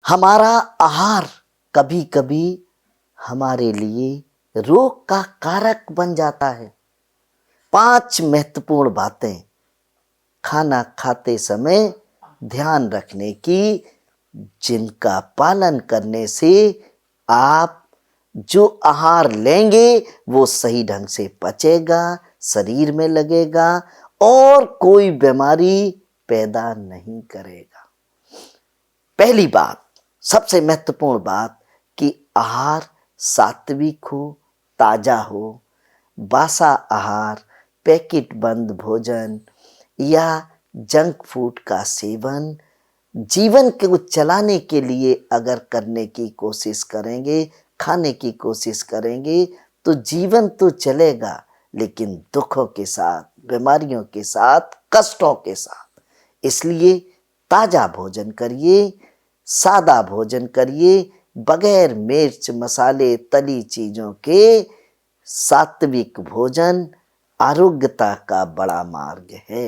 हमारा आहार कभी कभी हमारे लिए रोग का कारक बन जाता है। 5 महत्वपूर्ण बातें खाना खाते समय ध्यान रखने की, जिनका पालन करने से आप जो आहार लेंगे वो सही ढंग से पचेगा, शरीर में लगेगा और कोई बीमारी पैदा नहीं करेगा। पहली बात, सबसे महत्वपूर्ण बात कि आहार सात्विक हो, ताजा हो। बासा आहार, पैकेट बंद भोजन या जंक फूड का सेवन जीवन को चलाने के लिए अगर करने की कोशिश करेंगे, खाने की कोशिश करेंगे तो जीवन तो चलेगा, लेकिन दुखों के साथ, बीमारियों के साथ, कष्टों के साथ। इसलिए ताजा भोजन करिए, सादा भोजन करिए, बगैर मिर्च मसाले तली चीज़ों के। सात्विक भोजन आरोग्यता का बड़ा मार्ग है।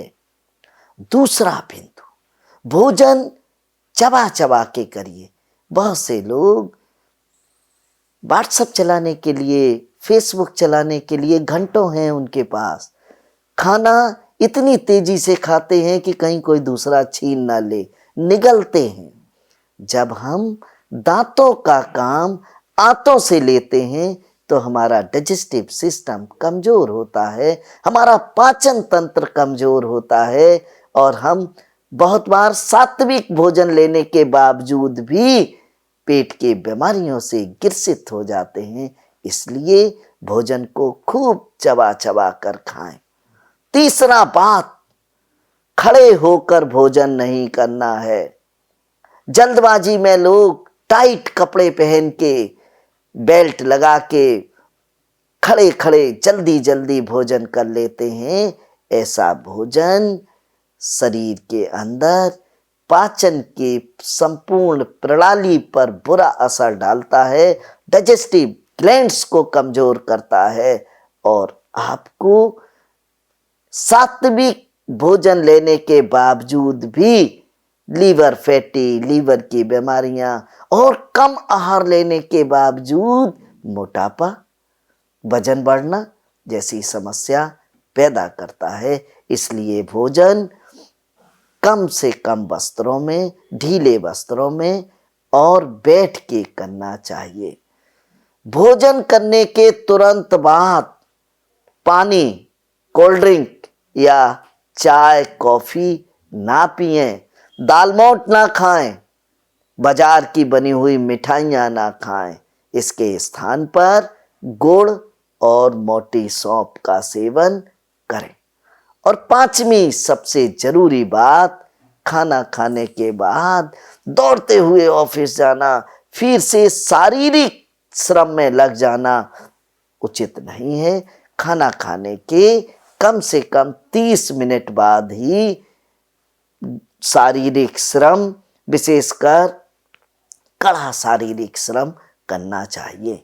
दूसरा बिंदु, भोजन चबा चबा के करिए। बहुत से लोग व्हाट्सएप चलाने के लिए, फेसबुक चलाने के लिए घंटों हैं उनके पास। खाना इतनी तेजी से खाते हैं कि कहीं कोई दूसरा छीन ना ले, निगलते हैं। जब हम दांतों का काम आंतों से लेते हैं तो हमारा डाइजेस्टिव सिस्टम कमज़ोर होता है, हमारा पाचन तंत्र कमज़ोर होता है और हम बहुत बार सात्विक भोजन लेने के बावजूद भी पेट की बीमारियों से ग्रसित हो जाते हैं। इसलिए भोजन को खूब चबा चबा कर खाएं। तीसरा बात, खड़े होकर भोजन नहीं करना है। जल्दबाजी में लोग टाइट कपड़े पहन के, बेल्ट लगा के खड़े खड़े जल्दी जल्दी भोजन कर लेते हैं। ऐसा भोजन शरीर के अंदर पाचन के संपूर्ण प्रणाली पर बुरा असर डालता है, डाइजेस्टिव ग्लैंड्स को कमजोर करता है और आपको सात्विक भोजन लेने के बावजूद भी लीवर फैटी, लीवर की बीमारियां और कम आहार लेने के बावजूद मोटापा, वजन बढ़ना जैसी समस्या पैदा करता है। इसलिए भोजन कम से कम वस्त्रों में, ढीले वस्त्रों में और बैठ के करना चाहिए। भोजन करने के तुरंत बाद पानी, कोल्ड ड्रिंक या चाय कॉफ़ी ना पिएं, दालमोट ना खाएं, बाजार की बनी हुई मिठाइयाँ ना खाएं। इसके स्थान पर गुड़ और मोटी सौंफ का सेवन करें। और 5वीं सबसे जरूरी बात, खाना खाने के बाद दौड़ते हुए ऑफिस जाना, फिर से शारीरिक श्रम में लग जाना उचित नहीं है। खाना खाने के कम से कम 30 मिनट बाद ही शारीरिक श्रम, विशेषकर कड़ा शारीरिक श्रम करना चाहिए।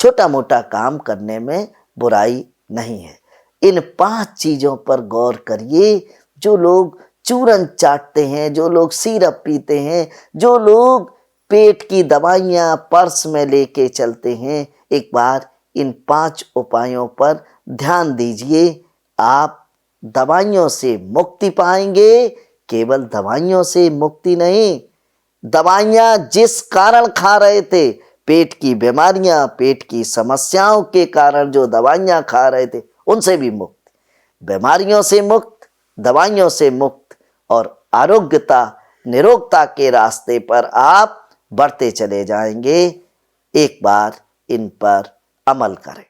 छोटा मोटा काम करने में बुराई नहीं है। इन 5 चीज़ों पर गौर करिए। जो लोग चूरन चाटते हैं, जो लोग सिरप पीते हैं, जो लोग पेट की दवाइयाँ पर्स में लेके चलते हैं, एक बार इन 5 उपायों पर ध्यान दीजिए। आप दवाइयों से मुक्ति पाएंगे। केवल दवाइयों से मुक्ति नहीं, दवाइयाँ जिस कारण खा रहे थे, पेट की बीमारियां, पेट की समस्याओं के कारण जो दवाइयां खा रहे थे, उनसे भी मुक्त, बीमारियों से मुक्त, दवाइयों से मुक्त और आरोग्यता, निरोगता के रास्ते पर आप बढ़ते चले जाएंगे। एक बार इन पर अमल करें।